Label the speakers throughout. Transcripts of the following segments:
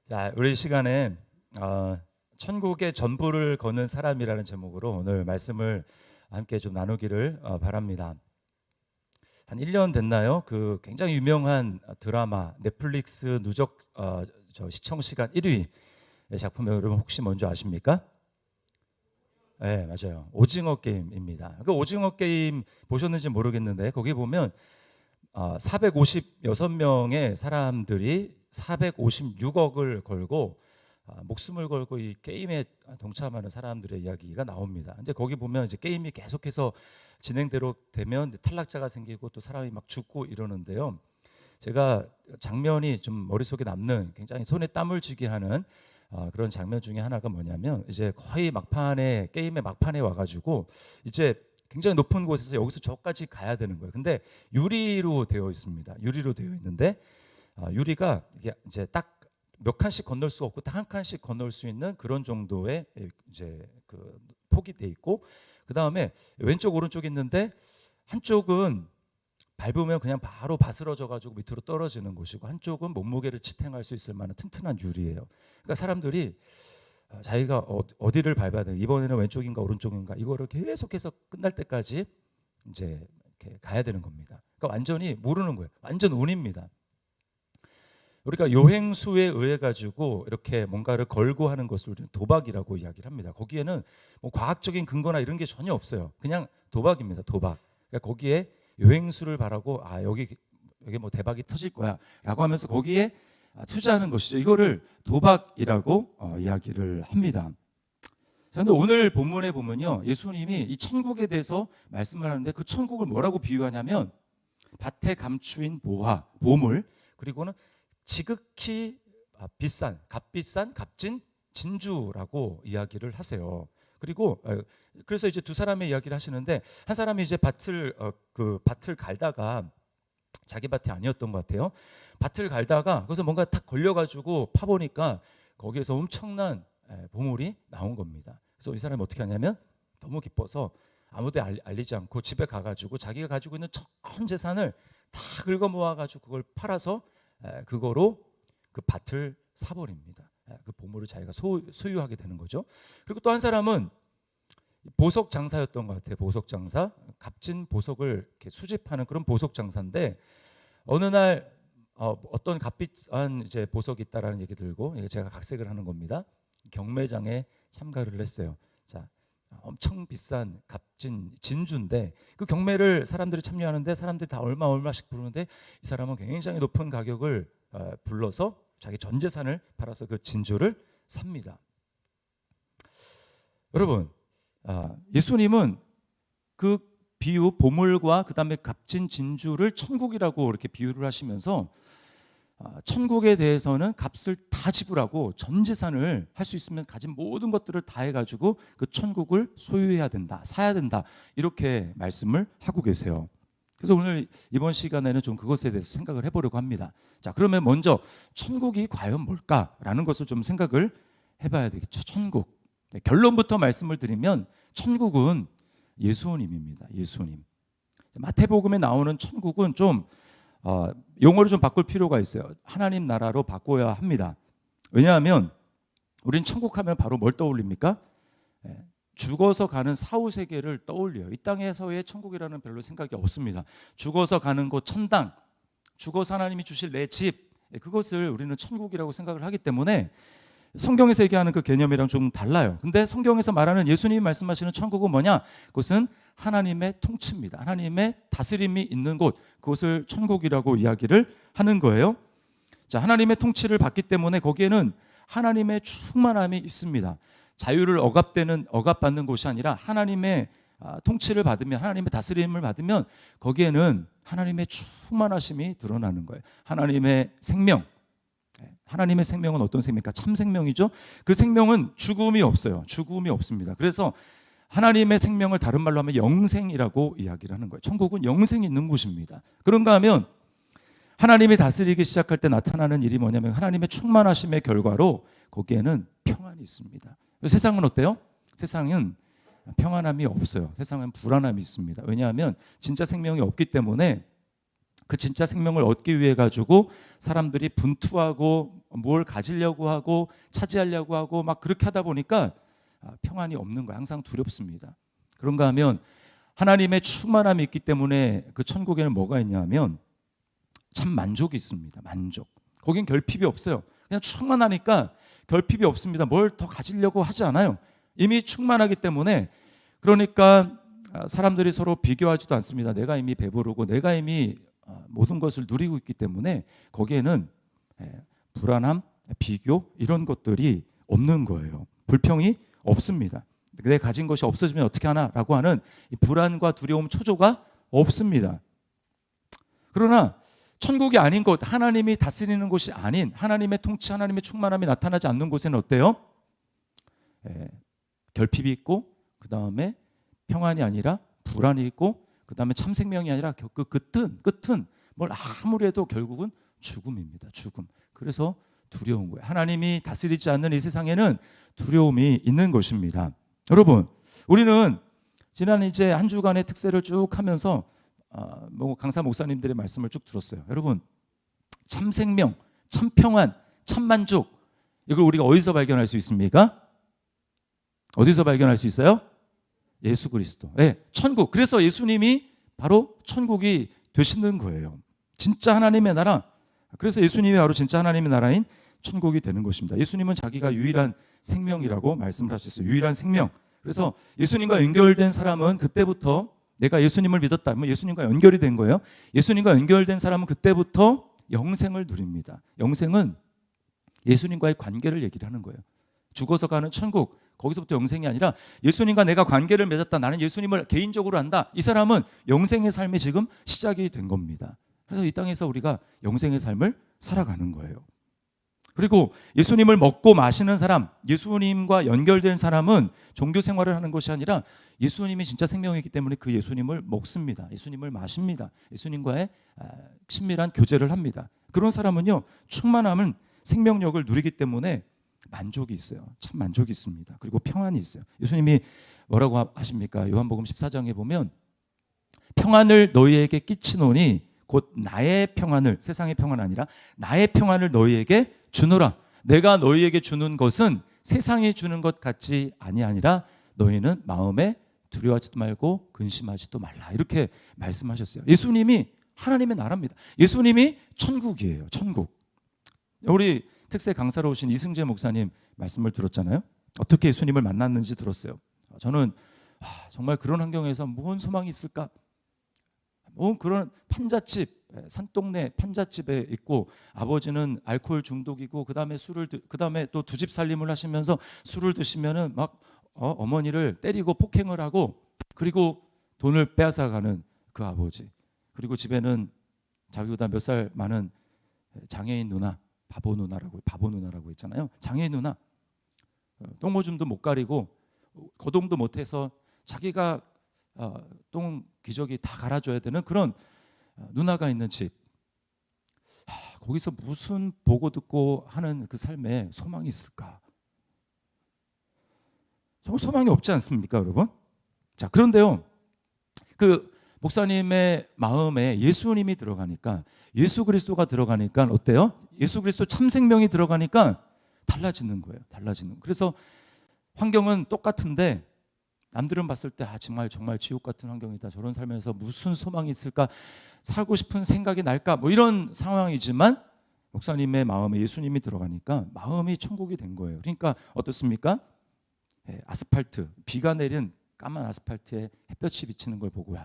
Speaker 1: 자, 우리 시간에 천국의 전부를 거는 사람이라는 제목으로 오늘 말씀을 함께 좀 나누기를 바랍니다. 한 1년 됐나요? 그 굉장히 유명한 드라마 넷플릭스 누적 시청 시간 1위 작품 여러분 혹시 뭔지 아십니까? 네, 맞아요. 오징어 게임입니다. 그 오징어 게임 보셨는지 모르겠는데 거기 보면 456명의 사람들이 456억을 걸고 목숨을 걸고 이 게임에 동참하는 사람들의 이야기가 나옵니다. 근데 거기 보면 이제 게임이 계속해서 진행대로 되면 탈락자가 생기고 또 사람이 막 죽고 이러는데요. 제가 장면이 좀 머릿속에 남는 굉장히 손에 땀을 쥐게 하는 그런 장면 중에 하나가 뭐냐면 이제 거의 막판에 게임의 막판에 와가지고 이제 굉장히 높은 곳에서 여기서 저까지 가야 되는 거예요. 근데 유리로 되어 있습니다. 유리로 되어 있는데 유리가 이게 이제 딱 몇 칸씩 건널 수 없고 딱 한 칸씩 건널 수 있는 그런 정도의 이제 그 폭이 돼 있고 그 다음에 왼쪽 오른쪽 있는데 한쪽은 밟으면 그냥 바로 바스러져 가지고 밑으로 떨어지는 곳이고 한쪽은 몸무게를 지탱할 수 있을 만한 튼튼한 유리예요. 그러니까 사람들이 자기가 어디를 밟아야 돼? 이번에는 왼쪽인가 오른쪽인가? 이거를 계속해서 끝날 때까지 이제 이렇게 가야 되는 겁니다. 그러니까 완전히 모르는 거예요. 완전 운입니다. 우리가 요행수에 의해 가지고 이렇게 뭔가를 걸고 하는 것을 우리는 도박이라고 이야기를 합니다. 거기에는 뭐 과학적인 근거나 이런 게 전혀 없어요. 그냥 도박입니다. 도박. 그러니까 거기에 요행수를 바라고 여기 뭐 대박이 터질 거야라고 하면서 거기에 투자하는 것이죠. 이거를 도박이라고 이야기를 합니다. 그런데 오늘 본문에 보면요, 예수님이 이 천국에 대해서 말씀을 하는데 그 천국을 뭐라고 비유하냐면 밭에 감추인 보물 그리고는 지극히 비싼 값비싼 값진 진주라고 이야기를 하세요. 그리고 그래서 이제 두 사람의 이야기를 하시는데 한 사람이 이제 밭을 갈다가 자기 밭이 아니었던 것 같아요. 밭을 갈다가 거기서 뭔가 탁 걸려가지고 파보니까 거기에서 엄청난 보물이 나온 겁니다. 그래서 이 사람이 어떻게 하냐면 너무 기뻐서 아무데 알리지 않고 집에 가가지고 자기가 가지고 있는 전 재산을 다 긁어 모아가지고 그걸 팔아서 그거로 그 밭을 사버립니다. 그 보물을 자기가 소유하게 되는 거죠. 그리고 또 한 사람은 보석 장사였던 것 같아요. 보석 장사, 값진 보석을 이렇게 수집하는 그런 보석 장사인데 어느 날 어떤 값비싼 이제 보석이 있다라는 얘기 들고 제가 각색을 하는 겁니다. 경매장에 참가를 했어요. 자, 엄청 비싼 값진 진주인데 그 경매를 사람들이 참여하는데 사람들이 다 얼마씩 부르는데 이 사람은 굉장히 높은 가격을 불러서 자기 전 재산을 팔아서 그 진주를 삽니다. 여러분, 예수님은 그 비유 보물과 그 다음에 값진 진주를 천국이라고 이렇게 비유를 하시면서 천국에 대해서는 값을 다 지불하고 전 재산을 할 수 있으면 가진 모든 것들을 다 해가지고 그 천국을 소유해야 된다, 사야 된다 이렇게 말씀을 하고 계세요. 그래서 오늘 이번 시간에는 좀 그것에 대해서 생각을 해보려고 합니다. 자, 그러면 먼저 천국이 과연 뭘까라는 것을 좀 생각을 해봐야 되겠죠. 천국. 결론부터 말씀을 드리면 천국은 예수님입니다. 예수님. 마태복음에 나오는 천국은 좀 용어를 좀 바꿀 필요가 있어요. 하나님 나라로 바꿔야 합니다. 왜냐하면 우린 천국 하면 바로 뭘 떠올립니까? 죽어서 가는 사후세계를 떠올려요. 이 땅에서의 천국이라는 별로 생각이 없습니다. 죽어서 가는 곳 천당, 죽어서 하나님이 주실 내 집, 그것을 우리는 천국이라고 생각을 하기 때문에 성경에서 얘기하는 그 개념이랑 좀 달라요. 근데 성경에서 말하는 예수님이 말씀하시는 천국은 뭐냐? 그것은 하나님의 통치입니다. 하나님의 다스림이 있는 곳, 그것을 천국이라고 이야기를 하는 거예요. 자, 하나님의 통치를 받기 때문에 거기에는 하나님의 충만함이 있습니다. 자유를 억압받는 곳이 아니라 하나님의 통치를 받으면, 하나님의 다스림을 받으면 거기에는 하나님의 충만하심이 드러나는 거예요. 하나님의 생명, 하나님의 생명은 어떤 생명입니까? 참 생명이죠. 그 생명은 죽음이 없어요. 죽음이 없습니다. 그래서 하나님의 생명을 다른 말로 하면 영생이라고 이야기를 하는 거예요. 천국은 영생이 있는 곳입니다. 그런가 하면 하나님이 다스리기 시작할 때 나타나는 일이 뭐냐면 하나님의 충만하심의 결과로 거기에는 평안이 있습니다. 세상은 어때요? 세상은 평안함이 없어요. 세상은 불안함이 있습니다. 왜냐하면 진짜 생명이 없기 때문에 그 진짜 생명을 얻기 위해 가지고 사람들이 분투하고 뭘 가지려고 하고 차지하려고 하고 막 그렇게 하다 보니까 평안이 없는 거예요. 항상 두렵습니다. 그런가 하면 하나님의 충만함이 있기 때문에 그 천국에는 뭐가 있냐면 참 만족이 있습니다. 만족. 거긴 결핍이 없어요. 그냥 충만하니까 결핍이 없습니다. 뭘 더 가지려고 하지 않아요. 이미 충만하기 때문에. 그러니까 사람들이 서로 비교하지도 않습니다. 내가 이미 배부르고 내가 이미 모든 것을 누리고 있기 때문에 거기에는 불안함, 비교 이런 것들이 없는 거예요. 불평이 없습니다. 내 가진 것이 없어지면 어떻게 하나라고 하는 이 불안과 두려움, 초조가 없습니다. 그러나 천국이 아닌 곳, 하나님이 다스리는 곳이 아닌 하나님의 통치, 하나님의 충만함이 나타나지 않는 곳에는 어때요? 결핍이 있고 그 다음에 평안이 아니라 불안이 있고 그 다음에 참 생명이 아니라 그 끝은 뭘 아무리 해도 결국은 죽음입니다. 죽음. 그래서 두려운 거예요. 하나님이 다스리지 않는 이 세상에는 두려움이 있는 것입니다. 여러분, 우리는 지난 이제 한 주간의 특세를 쭉 하면서 강사 목사님들의 말씀을 쭉 들었어요. 여러분, 참 생명, 참 평안, 참 만족, 이걸 우리가 어디서 발견할 수 있습니까? 어디서 발견할 수 있어요? 예수 그리스도. 네, 천국. 그래서 예수님이 바로 천국이 되시는 거예요. 진짜 하나님의 나라. 그래서 예수님이 바로 진짜 하나님의 나라인 천국이 되는 것입니다. 예수님은 자기가 유일한 생명이라고 말씀을 하셨어요. 유일한 생명. 그래서 예수님과 연결된 사람은 그때부터 내가 예수님을 믿었다. 예수님과 연결이 된 거예요. 예수님과 연결된 사람은 그때부터 영생을 누립니다. 영생은 예수님과의 관계를 얘기를 하는 거예요. 죽어서 가는 천국, 거기서부터 영생이 아니라 예수님과 내가 관계를 맺었다. 나는 예수님을 개인적으로 안다. 이 사람은 영생의 삶이 지금 시작이 된 겁니다. 그래서 이 땅에서 우리가 영생의 삶을 살아가는 거예요. 그리고 예수님을 먹고 마시는 사람, 예수님과 연결된 사람은 종교 생활을 하는 것이 아니라 예수님이 진짜 생명이기 때문에 그 예수님을 먹습니다. 예수님을 마십니다. 예수님과의 친밀한 교제를 합니다. 그런 사람은요, 충만함은 생명력을 누리기 때문에 만족이 있어요. 참 만족이 있습니다. 그리고 평안이 있어요. 예수님이 뭐라고 하십니까? 요한복음 14장에 보면 평안을 너희에게 끼치노니 곧 나의 평안을, 세상의 평안 아니라 나의 평안을 너희에게 주노라. 내가 너희에게 주는 것은 세상이 주는 것 같지 아니하니라. 너희는 마음에 두려워하지도 말고 근심하지도 말라. 이렇게 말씀하셨어요. 예수님이 하나님의 나라입니다. 예수님이 천국이에요. 천국. 우리 특세 강사로 오신 이승재 목사님 말씀을 들었잖아요. 어떻게 예수님을 만났는지 들었어요. 저는 정말 그런 환경에서 무슨 소망이 있을까? 그런 판잣집, 산동네 판잣집에 있고 아버지는 알코올 중독이고 그다음에 그다음에 또 두 집 살림을 하시면서 술을 드시면은 막 어머니를 때리고 폭행을 하고 그리고 돈을 빼앗아가는 그 아버지. 그리고 집에는 자기보다 몇 살 많은 장애인 누나, 바보 누나라고 했잖아요. 장애인 누나. 똥오줌도 못 가리고 거동도 못해서 자기가 똥 기저귀 다 갈아줘야 되는 그런 누나가 있는 집. 거기서 무슨 보고 듣고 하는 그 삶에 소망이 있을까? 정말 소망이 없지 않습니까, 여러분? 자, 그런데요, 그 목사님의 마음에 예수님이 들어가니까, 예수 그리스도가 들어가니까 어때요? 예수 그리스도 참 생명이 들어가니까 달라지는 거예요. 달라지는. 그래서 환경은 똑같은데 남들은 봤을 때 정말 지옥 같은 환경이다. 저런 삶에서 무슨 소망이 있을까? 살고 싶은 생각이 날까? 이런 상황이지만 목사님의 마음에 예수님이 들어가니까 마음이 천국이 된 거예요. 그러니까 어떻습니까? 아스팔트, 비가 내린 까만 아스팔트에 햇볕이 비치는 걸 보고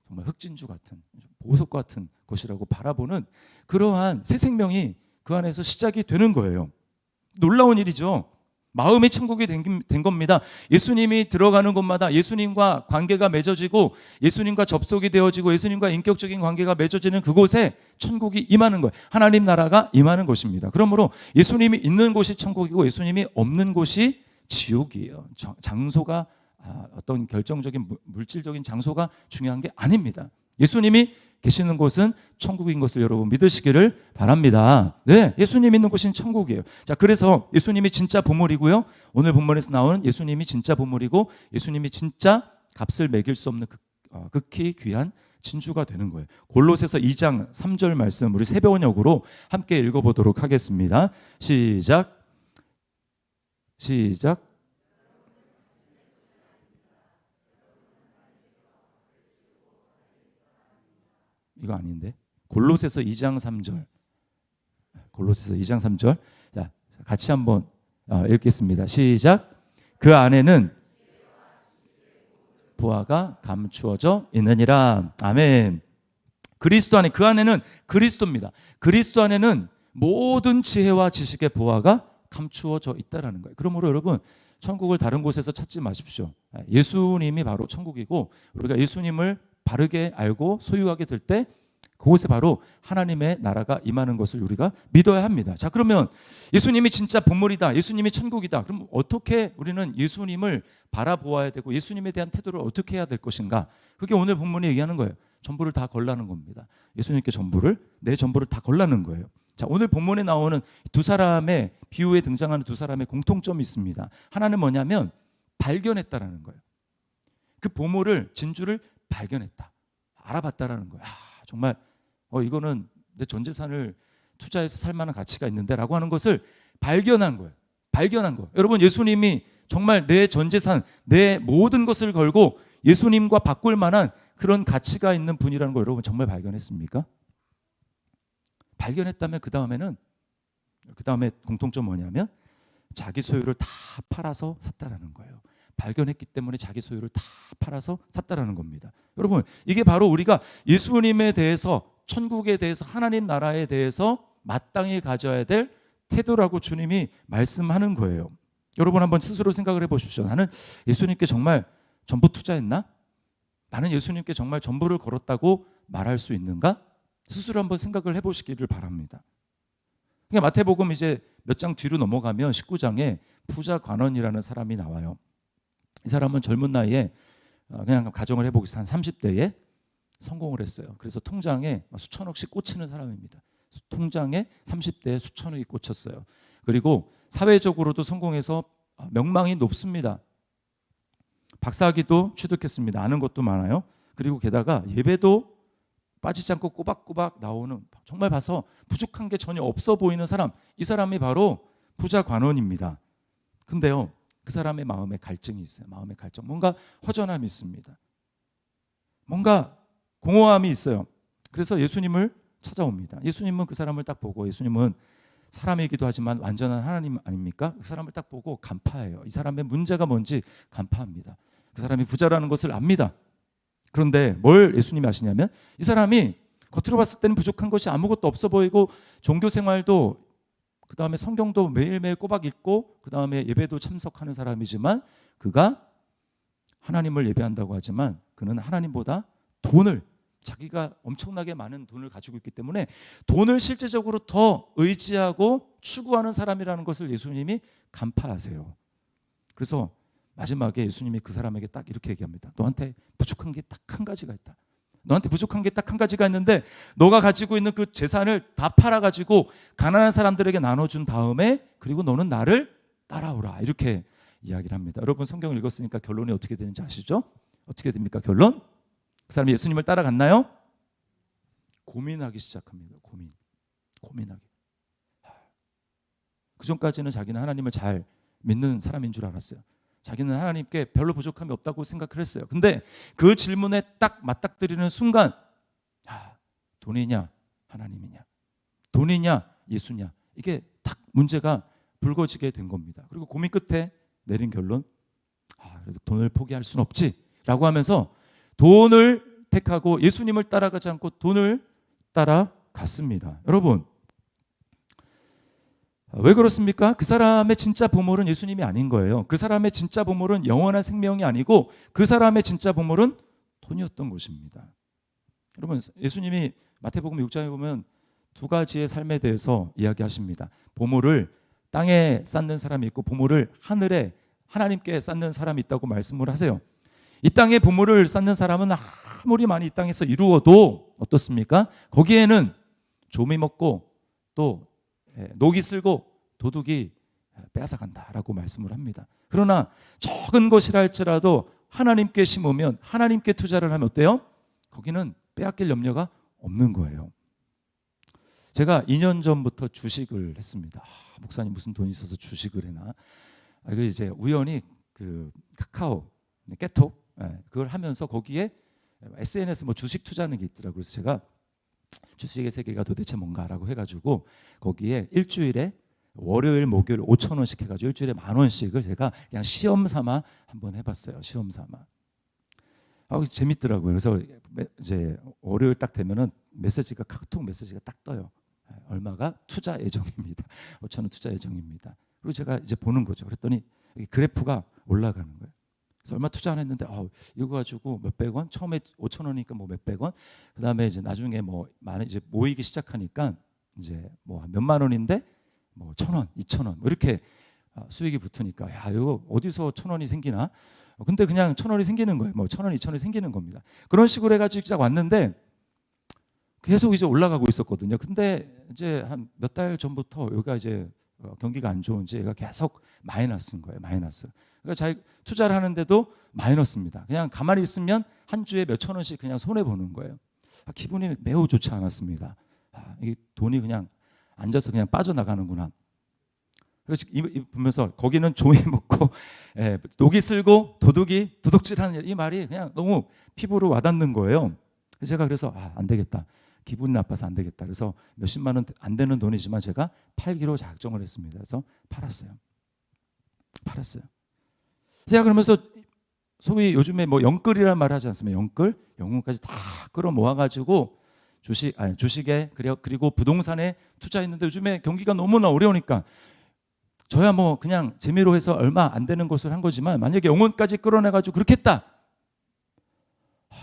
Speaker 1: 정말 흑진주 같은, 보석 같은 것이라고 바라보는 그러한 새 생명이 그 안에서 시작이 되는 거예요. 놀라운 일이죠. 마음의 천국이 된 겁니다. 예수님이 들어가는 곳마다 예수님과 관계가 맺어지고 예수님과 접속이 되어지고 예수님과 인격적인 관계가 맺어지는 그곳에 천국이 임하는 거예요. 하나님 나라가 임하는 곳입니다. 그러므로 예수님이 있는 곳이 천국이고 예수님이 없는 곳이 지옥이에요. 장소가 어떤 결정적인 물질적인 장소가 중요한 게 아닙니다. 예수님이 계시는 곳은 천국인 것을 여러분 믿으시기를 바랍니다. 네, 예수님 있는 곳은 천국이에요. 자, 그래서 예수님이 진짜 보물이고요. 오늘 본문에서 나오는 예수님이 진짜 보물이고 예수님이 진짜 값을 매길 수 없는 극히 귀한 진주가 되는 거예요. 골로새서 2장 3절 말씀 우리 새벽언역으로 함께 읽어보도록 하겠습니다. 시작. 이거 아닌데. 골로새서 2장 3절. 골로새서 2장 3절. 자, 같이 한번 읽겠습니다. 시작. 그 안에는 보화가 감추어져 있느니라. 아멘. 그리스도 안에, 그 안에는 그리스도입니다. 그리스도 안에는 모든 지혜와 지식의 보화가 감추어져 있다라는 거예요. 그러므로 여러분, 천국을 다른 곳에서 찾지 마십시오. 예수님이 바로 천국이고, 우리가 예수님을 바르게 알고 소유하게 될 때 그곳에 바로 하나님의 나라가 임하는 것을 우리가 믿어야 합니다. 자, 그러면 예수님이 진짜 본물이다, 예수님이 천국이다. 그럼 어떻게 우리는 예수님을 바라보아야 되고 예수님에 대한 태도를 어떻게 해야 될 것인가? 그게 오늘 본문이 얘기하는 거예요. 전부를 다 걸라는 겁니다. 예수님께 내 전부를 다 걸라는 거예요. 자, 오늘 본문에 나오는 두 사람의, 비유에 등장하는 두 사람의 공통점이 있습니다. 하나는 뭐냐면 발견했다라는 거예요. 그 보물을, 진주를 발견했다, 알아봤다라는 거예요. 정말 이거는 내 전 재산을 투자해서 살 만한 가치가 있는데 라고 하는 것을 발견한 거예요. 발견한 거. 여러분, 예수님이 정말 내 전 재산, 내 모든 것을 걸고 예수님과 바꿀 만한 그런 가치가 있는 분이라는 거 여러분 정말 발견했습니까? 발견했다면 그 다음에 공통점 뭐냐면 자기 소유를 다 팔아서 샀다라는 거예요. 발견했기 때문에 자기 소유를 다 팔아서 샀다라는 겁니다. 여러분, 이게 바로 우리가 예수님에 대해서, 천국에 대해서, 하나님 나라에 대해서 마땅히 가져야 될 태도라고 주님이 말씀하는 거예요. 여러분 한번 스스로 생각을 해보십시오. 나는 예수님께 정말 전부 투자했나? 나는 예수님께 정말 전부를 걸었다고 말할 수 있는가? 스스로 한번 생각을 해보시기를 바랍니다. 그러니까 마태복음 이제 몇 장 뒤로 넘어가면 19장에 부자 관원이라는 사람이 나와요. 이 사람은 젊은 나이에 그냥 가정을 해보겠습니다. 한 30대에 성공을 했어요. 그래서 통장에 수천억씩 꽂히는 사람입니다. 통장에 30대에 수천억이 꽂혔어요. 그리고 사회적으로도 성공해서 명망이 높습니다. 박사학위도 취득했습니다. 아는 것도 많아요. 그리고 게다가 예배도 빠지지 않고 꼬박꼬박 나오는, 정말 봐서 부족한 게 전혀 없어 보이는 사람, 이 사람이 바로 부자 관원입니다. 근데요, 그 사람의 마음에 갈증이 있어요. 마음의 갈증, 뭔가 허전함이 있습니다. 뭔가 공허함이 있어요. 그래서 예수님을 찾아옵니다. 예수님은 그 사람을 딱 보고, 예수님은 사람이기도 하지만 완전한 하나님 아닙니까? 그 사람을 딱 보고 간파해요. 이 사람의 문제가 뭔지 간파합니다. 그 사람이 부자라는 것을 압니다. 그런데 뭘 예수님이 아시냐면, 이 사람이 겉으로 봤을 때는 부족한 것이 아무것도 없어 보이고, 종교 생활도, 그 다음에 성경도 매일매일 꼬박 읽고, 그 다음에 예배도 참석하는 사람이지만, 그가 하나님을 예배한다고 하지만 그는 하나님보다 돈을, 자기가 엄청나게 많은 돈을 가지고 있기 때문에 돈을 실제적으로 더 의지하고 추구하는 사람이라는 것을 예수님이 간파하세요. 그래서 마지막에 예수님이 그 사람에게 딱 이렇게 얘기합니다. 너한테 부족한 게 딱 한 가지가 있다. 너한테 부족한 게 딱 한 가지가 있는데, 너가 가지고 있는 그 재산을 다 팔아가지고 가난한 사람들에게 나눠준 다음에, 그리고 너는 나를 따라오라, 이렇게 이야기를 합니다. 여러분, 성경을 읽었으니까 결론이 어떻게 되는지 아시죠? 어떻게 됩니까? 결론? 그 사람이 예수님을 따라갔나요? 고민하기 시작합니다. 고민하기. 그 전까지는 자기는 하나님을 잘 믿는 사람인 줄 알았어요. 자기는 하나님께 별로 부족함이 없다고 생각을 했어요. 근데 그 질문에 딱 맞닥뜨리는 순간, 돈이냐 하나님이냐, 돈이냐 예수냐, 이게 딱 문제가 불거지게 된 겁니다. 그리고 고민 끝에 내린 결론, 그래도 돈을 포기할 수는 없지 라고 하면서 돈을 택하고 예수님을 따라가지 않고 돈을 따라갔습니다. 여러분, 왜 그렇습니까? 그 사람의 진짜 보물은 예수님이 아닌 거예요. 그 사람의 진짜 보물은 영원한 생명이 아니고, 그 사람의 진짜 보물은 돈이었던 것입니다. 여러분, 예수님이 마태복음 6장에 보면 두 가지의 삶에 대해서 이야기하십니다. 보물을 땅에 쌓는 사람이 있고, 보물을 하늘에 하나님께 쌓는 사람이 있다고 말씀을 하세요. 이 땅에 보물을 쌓는 사람은 아무리 많이 이 땅에서 이루어도 어떻습니까? 거기에는 조미 먹고 또 녹이 쓸고 도둑이 빼앗아간다라고 말씀을 합니다. 그러나 적은 것이라 할지라도 하나님께 심으면, 하나님께 투자를 하면 어때요? 거기는 빼앗길 염려가 없는 거예요. 제가 2년 전부터 주식을 했습니다. 목사님 무슨 돈이 있어서 주식을 해나? 그 이제 우연히 그 카카오, 깨톡 그걸 하면서 거기에 SNS 뭐 주식 투자하는 게 있더라고요. 그래서 제가 주식의 세계가 도대체 뭔가라고 해가지고 거기에 일주일에 월요일, 목요일 5,000원씩 해가지고 일주일에 10,000원씩을 제가 그냥 시험 삼아 한번 해봤어요. 시험 삼아. 재밌더라고요. 그래서 이제 월요일 딱 되면은 메시지가 카톡 메시지가 딱 떠요. 얼마가 투자 예정입니다. 5,000원 투자 예정입니다. 그리고 제가 이제 보는 거죠. 그랬더니 그래프가 올라가는 거예요. 그래서 얼마 투자 안 했는데 이거 가지고 몇백 원, 처음에 5,000원이니까 뭐 몇백 원, 그다음에 이제 나중에 뭐 많이 이제 모이기 시작하니까 이제 뭐 몇만 원인데 뭐 1,000원, 2,000원 뭐 이렇게 수익이 붙으니까 야 이거 어디서 1,000원이 생기나? 근데 그냥 1,000원이 생기는 거예요. 뭐 1,000원, 2,000원이 생기는 겁니다. 그런 식으로 해가지고 시작 왔는데 계속 이제 올라가고 있었거든요. 근데 이제 한 몇 달 전부터 여기가 이제 경기가 안 좋은지 얘가 계속 마이너스인 거예요. 마이너스. 그러니까 자기 투자를 하는데도 마이너스입니다. 그냥 가만히 있으면 한 주에 몇천 원씩 그냥 손해 보는 거예요. 기분이 매우 좋지 않았습니다. 이 돈이 그냥 앉아서 그냥 빠져나가는구나. 그래서 보면서 거기는 종이 먹고 녹이 쓸고 도둑질하는 이 말이 그냥 너무 피부로 와닿는 거예요. 제가 그래서 안 되겠다. 기분이 나빠서 안 되겠다. 그래서 몇십만 원 안 되는 돈이지만 제가 팔기로 작정을 했습니다. 그래서 팔았어요. 제가 그러면서 소위 요즘에 뭐 영끌이라는 말 하지 않습니까? 영끌까지 다 끌어모아가지고 주식에 그리고 부동산에 투자했는데 요즘에 경기가 너무나 어려우니까 저야 뭐 그냥 재미로 해서 얼마 안 되는 것을 한 거지만 만약에 영혼까지 끌어내가지고 그렇게 했다.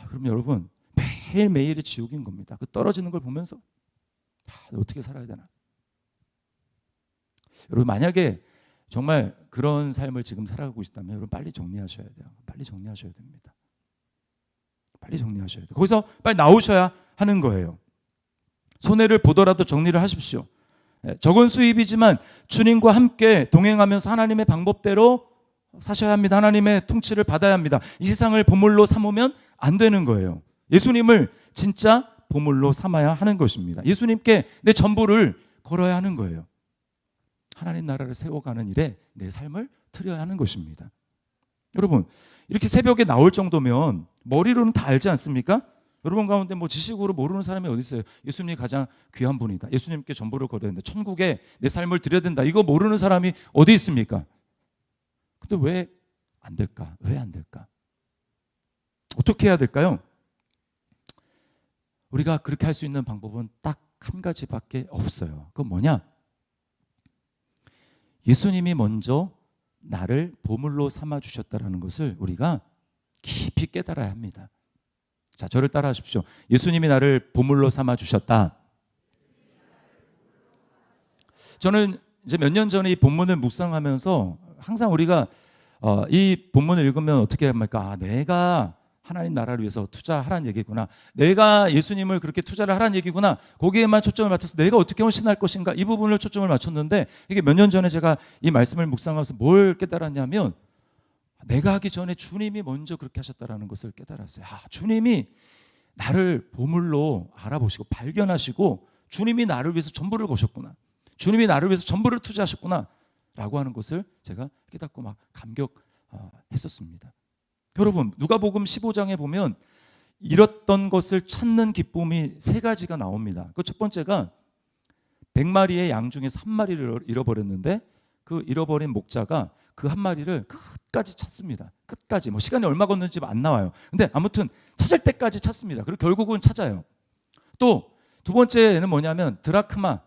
Speaker 1: 그럼 여러분 매일매일이 지옥인 겁니다. 그 떨어지는 걸 보면서 어떻게 살아야 되나. 여러분 만약에 정말 그런 삶을 지금 살아가고 있다면 여러분 빨리 정리하셔야 돼요. 빨리 정리하셔야 됩니다. 빨리 정리하셔야 돼요. 거기서 빨리 나오셔야 하는 거예요. 손해를 보더라도 정리를 하십시오. 적은 수입이지만 주님과 함께 동행하면서 하나님의 방법대로 사셔야 합니다. 하나님의 통치를 받아야 합니다. 이 세상을 보물로 삼으면 안 되는 거예요. 예수님을 진짜 보물로 삼아야 하는 것입니다. 예수님께 내 전부를 걸어야 하는 거예요. 하나님 나라를 세워가는 일에 내 삶을 드려야 하는 것입니다. 여러분 이렇게 새벽에 나올 정도면 머리로는 다 알지 않습니까? 여러분 가운데 뭐 지식으로 모르는 사람이 어디 있어요? 예수님이 가장 귀한 분이다. 예수님께 전부를 걸어야 된다. 천국에 내 삶을 드려야 된다. 이거 모르는 사람이 어디 있습니까? 근데 왜 안 될까? 왜 안 될까? 어떻게 해야 될까요? 우리가 그렇게 할 수 있는 방법은 딱 한 가지밖에 없어요. 그건 뭐냐? 예수님이 먼저 나를 보물로 삼아 주셨다라는 것을 우리가 깊이 깨달아야 합니다. 자, 저를 따라하십시오. 예수님이 나를 보물로 삼아 주셨다. 저는 이제 몇 년 전에 이 본문을 묵상하면서 항상 우리가 이 본문을 읽으면 어떻게 합니까? 내가 하나님 나라를 위해서 투자하라는 얘기구나. 내가 예수님을 그렇게 투자를 하라는 얘기구나. 거기에만 초점을 맞춰서 내가 어떻게 헌신할 것인가. 이 부분을 초점을 맞췄는데 이게 몇 년 전에 제가 이 말씀을 묵상하면서 뭘 깨달았냐면 내가 하기 전에 주님이 먼저 그렇게 하셨다는 것을 깨달았어요. 주님이 나를 보물로 알아보시고 발견하시고 주님이 나를 위해서 전부를 거셨구나. 주님이 나를 위해서 전부를 투자하셨구나 라고 하는 것을 제가 깨닫고 막 감격했었습니다. 여러분 누가복음 15장에 보면 잃었던 것을 찾는 기쁨이 세 가지가 나옵니다. 그 첫 번째가 100마리의 양 중에서 한 마리를 잃어버렸는데 그 잃어버린 목자가 그 한 마리를 끝까지 찾습니다. 끝까지 뭐 시간이 얼마 걸렸는지 안 나와요. 근데 아무튼 찾을 때까지 찾습니다. 그리고 결국은 찾아요. 또 두 번째는 뭐냐면 드라크마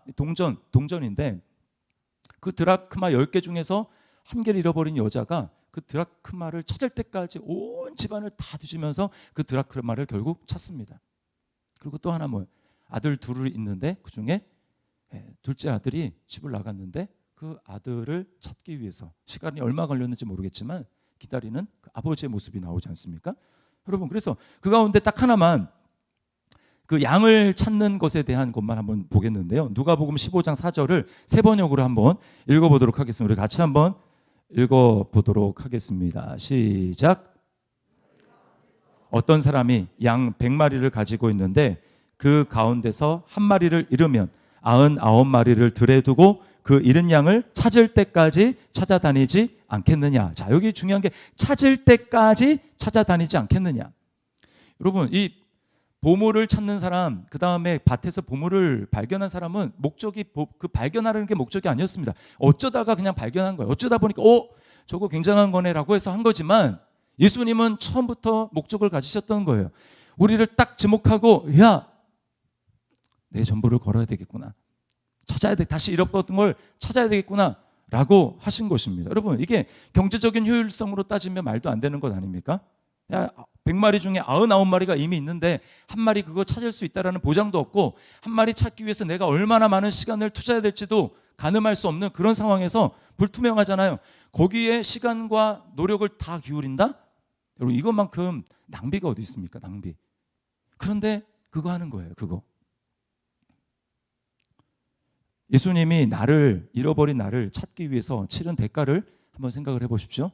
Speaker 1: 동전인데 그 드라크마 10개 중에서 한 개를 잃어버린 여자가 그 드라크마를 찾을 때까지 온 집안을 다 뒤지면서 그 드라크마를 결국 찾습니다. 그리고 또 하나 아들 둘이 있는데 그 중에 둘째 아들이 집을 나갔는데 그 아들을 찾기 위해서 시간이 얼마 걸렸는지 모르겠지만 기다리는 그 아버지의 모습이 나오지 않습니까? 여러분 그래서 그 가운데 딱 하나만 그 양을 찾는 것에 대한 것만 한번 보겠는데요. 누가복음 15장 4절을 세 번역으로 한번 읽어보도록 하겠습니다. 우리 같이 한번 읽어보도록 하겠습니다. 시작. 어떤 사람이 양 100마리를 가지고 있는데 그 가운데서 한 마리를 잃으면 99마리를 들에 두고 그 잃은 양을 찾을 때까지 찾아다니지 않겠느냐. 자, 여기 중요한 게 찾을 때까지 찾아다니지 않겠느냐. 여러분, 이 보물을 찾는 사람, 그 다음에 밭에서 보물을 발견한 사람은 목적이 그 발견하려는 게 목적이 아니었습니다. 어쩌다가 그냥 발견한 거예요. 어쩌다 보니까 저거 굉장한 거네라고 해서 한 거지만 예수님은 처음부터 목적을 가지셨던 거예요. 우리를 딱 지목하고 야, 내 전부를 걸어야 되겠구나. 찾아야 돼. 다시 잃어버렸던 걸 찾아야 되겠구나 라고 하신 것입니다. 여러분, 이게 경제적인 효율성으로 따지면 말도 안 되는 것 아닙니까? 야, 100마리 중에 99마리가 이미 있는데 한 마리 그거 찾을 수 있다라는 보장도 없고 한 마리 찾기 위해서 내가 얼마나 많은 시간을 투자해야 될지도 가늠할 수 없는 그런 상황에서 불투명하잖아요. 거기에 시간과 노력을 다 기울인다? 여러분, 이것만큼 낭비가 어디 있습니까? 낭비. 그런데 그거 하는 거예요. 그거. 예수님이 잃어버린 나를 찾기 위해서 치른 대가를 한번 생각을 해보십시오.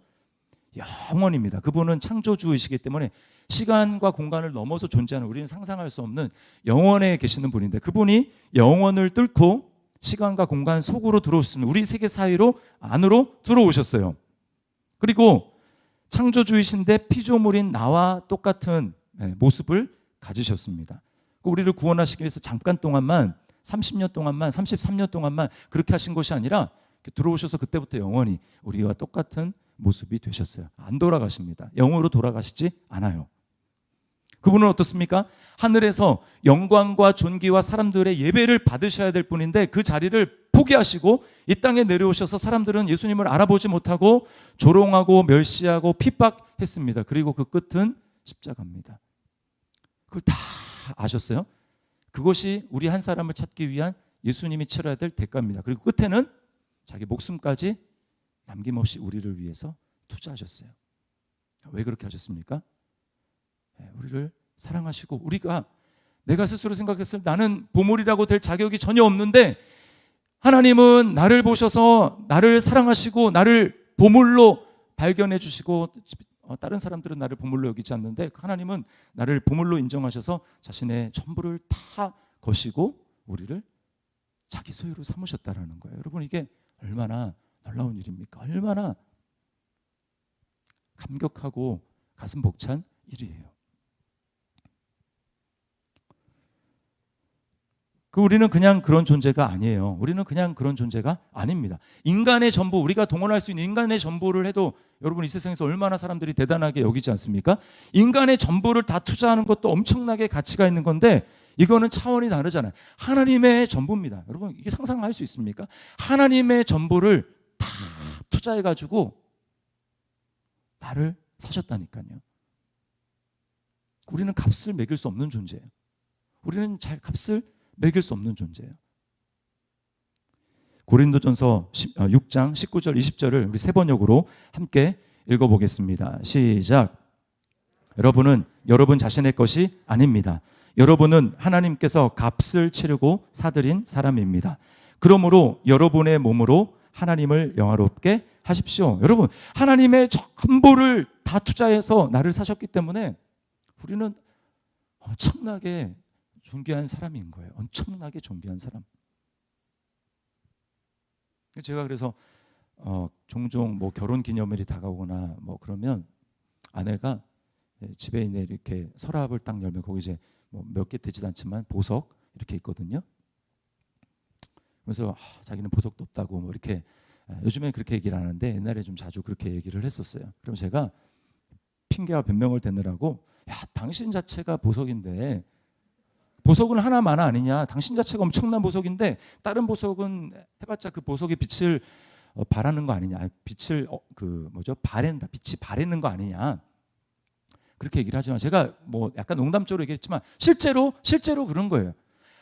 Speaker 1: 영원입니다. 그분은 창조주이시기 때문에 시간과 공간을 넘어서 존재하는 우리는 상상할 수 없는 영원에 계시는 분인데 그분이 영원을 뚫고 시간과 공간 속으로 들어오셨습니다. 우리 세계 사이로 안으로 들어오셨어요. 그리고 창조주이신데 피조물인 나와 똑같은 모습을 가지셨습니다. 우리를 구원하시기 위해서 잠깐 동안만 30년 동안만 33년 동안만 그렇게 하신 것이 아니라 들어오셔서 그때부터 영원히 우리와 똑같은 모습이 되셨어요. 안 돌아가십니다. 영으로 돌아가시지 않아요. 그분은 어떻습니까? 하늘에서 영광과 존귀와 사람들의 예배를 받으셔야 될 분인데 그 자리를 포기하시고 이 땅에 내려오셔서 사람들은 예수님을 알아보지 못하고 조롱하고 멸시하고 핍박했습니다. 그리고 그 끝은 십자가입니다. 그걸 다 아셨어요? 그것이 우리 한 사람을 찾기 위한 예수님이 치러야 될 대가입니다. 그리고 끝에는 자기 목숨까지 남김없이 우리를 위해서 투자하셨어요. 왜 그렇게 하셨습니까? 우리를 사랑하시고 내가 스스로 생각했을 때 나는 보물이라고 될 자격이 전혀 없는데 하나님은 나를 보셔서 나를 사랑하시고 나를 보물로 발견해 주시고 다른 사람들은 나를 보물로 여기지 않는데 하나님은 나를 보물로 인정하셔서 자신의 전부를 다 거시고 우리를 자기 소유로 삼으셨다라는 거예요. 여러분, 이게 얼마나 놀라운 일입니까? 얼마나 감격하고 가슴 벅찬 일이에요. 우리는 그냥 그런 존재가 아니에요. 우리는 그냥 그런 존재가 아닙니다. 인간의 전부, 우리가 동원할 수 있는 인간의 전부를 해도 여러분 이 세상에서 얼마나 사람들이 대단하게 여기지 않습니까? 인간의 전부를 다 투자하는 것도 엄청나게 가치가 있는 건데 이거는 차원이 다르잖아요. 하나님의 전부입니다. 여러분, 이게 상상할 수 있습니까? 하나님의 전부를 다 투자해가지고 나를 사셨다니까요. 우리는 값을 매길 수 없는 존재예요. 우리는 잘 값을 매길 수 없는 존재예요. 고린도전서 6장 19절 20절을 우리 세 번역으로 함께 읽어보겠습니다. 시작. 여러분은 여러분 자신의 것이 아닙니다. 여러분은 하나님께서 값을 치르고 사들인 사람입니다. 그러므로 여러분의 몸으로 하나님을 영화롭게 하십시오. 여러분, 하나님의 전부를 다 투자해서 나를 사셨기 때문에 우리는 엄청나게 존귀한 사람인 거예요. 엄청나게 존귀한 사람. 제가 그래서 종종 뭐 결혼 기념일이 다가오거나 뭐 그러면 아내가 집에 있는 이렇게 서랍을 딱 열면 거기 이제 뭐 몇 개 되지도 않지만 보석 이렇게 있거든요. 그래서 자기는 보석도 없다고 뭐 이렇게 요즘에 그렇게 얘기를 안 하는데 옛날에 좀 자주 그렇게 얘기를 했었어요. 그럼 제가 핑계와 변명을 대느라고 당신 자체가 보석인데 보석은 하나만 아니냐. 당신 자체가 엄청난 보석인데 다른 보석은 해봤자 그 보석의 빛을 바라는 거 아니냐. 빛을 바랜다. 빛이 바래는 거 아니냐. 그렇게 얘기를 하지만 제가 뭐 약간 농담적으로 얘기했지만 실제로 그런 거예요.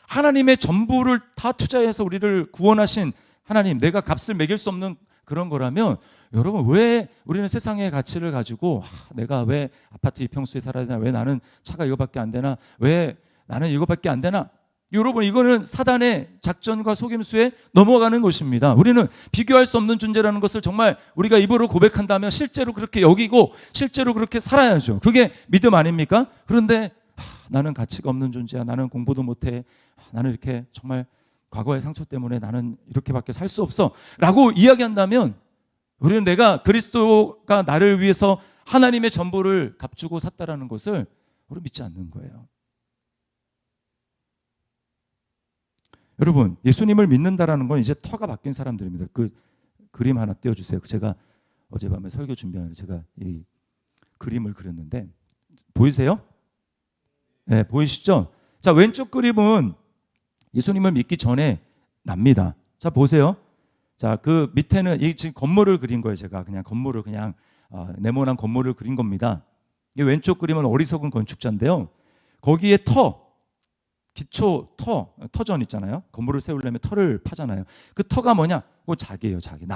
Speaker 1: 하나님의 전부를 다 투자해서 우리를 구원하신 하나님, 내가 값을 매길 수 없는 그런 거라면 여러분 왜 우리는 세상의 가치를 가지고 내가 왜 아파트 2평수에 살아야 되나, 왜 나는 차가 이거밖에 안 되나, 왜 나는 이거밖에 안 되나, 여러분, 이거는 사단의 작전과 속임수에 넘어가는 것입니다. 우리는 비교할 수 없는 존재라는 것을 정말 우리가 입으로 고백한다면 실제로 그렇게 여기고 실제로 그렇게 살아야죠. 그게 믿음 아닙니까? 그런데 나는 가치가 없는 존재야. 나는 공부도 못해. 나는 이렇게 정말 과거의 상처 때문에 나는 이렇게밖에 살 수 없어 라고 이야기한다면 우리는 내가 그리스도가 나를 위해서 하나님의 전부를 값주고 샀다라는 것을 우리 믿지 않는 거예요. 여러분, 예수님을 믿는다라는 건 이제 터가 바뀐 사람들입니다. 그 그림 하나 띄워주세요. 제가 어젯밤에 설교 준비하는데 제가 이 그림을 그렸는데 보이세요? 네, 보이시죠? 자, 왼쪽 그림은 예수님을 믿기 전에 납니다. 자, 보세요. 자, 그 밑에는 이 지금 건물을 그린 거예요. 제가 그냥 건물을 그냥 네모난 건물을 그린 겁니다. 이 왼쪽 그림은 어리석은 건축자인데요. 거기에 기초 터전 있잖아요. 건물을 세우려면 터를 파잖아요. 그 터가 뭐냐? 그거 자기예요. 자기.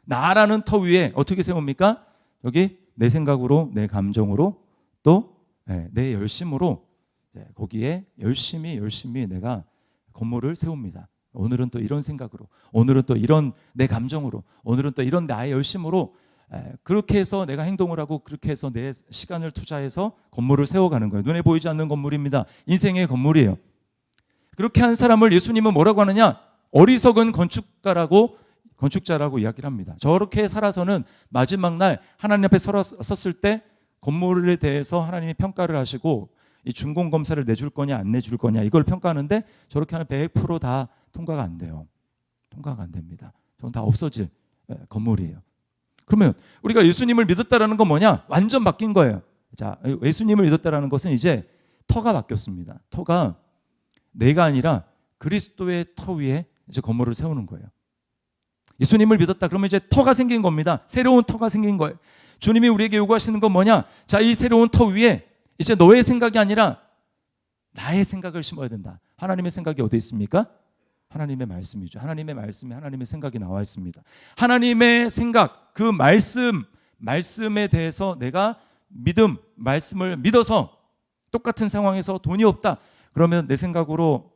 Speaker 1: 나라는 터 위에 어떻게 세웁니까? 여기 내 생각으로, 내 감정으로, 또 내 열심으로 거기에 열심히 내가 건물을 세웁니다. 오늘은 또 이런 생각으로, 오늘은 또 이런 내 감정으로, 오늘은 또 이런 나의 열심으로 그렇게 해서 내가 행동을 하고 그렇게 해서 내 시간을 투자해서 건물을 세워가는 거예요. 눈에 보이지 않는 건물입니다. 인생의 건물이에요. 그렇게 한 사람을 예수님은 뭐라고 하느냐? 어리석은 건축자라고 이야기를 합니다. 저렇게 살아서는 마지막 날 하나님 앞에 섰을 때 건물에 대해서 하나님이 평가를 하시고 이 준공검사를 내줄 거냐 안 내줄 거냐 이걸 평가하는데 저렇게 하면 100% 다 통과가 안 돼요. 통과가 안 됩니다. 저건 다 없어질 건물이에요. 그러면 우리가 예수님을 믿었다라는 건 뭐냐? 완전 바뀐 거예요. 자, 예수님을 믿었다라는 것은 이제 터가 바뀌었습니다. 터가 내가 아니라 그리스도의 터 위에 이제 건물을 세우는 거예요. 예수님을 믿었다 그러면 이제 터가 생긴 겁니다. 새로운 터가 생긴 거예요. 주님이 우리에게 요구하시는 건 뭐냐? 자, 이 새로운 터 위에 이제 너의 생각이 아니라 나의 생각을 심어야 된다. 하나님의 생각이 어디 있습니까? 하나님의 말씀이죠. 하나님의 말씀에 하나님의 생각이 나와 있습니다. 하나님의 생각, 그 말씀에 대해서 내가 말씀을 믿어서 똑같은 상황에서 돈이 없다. 그러면 내 생각으로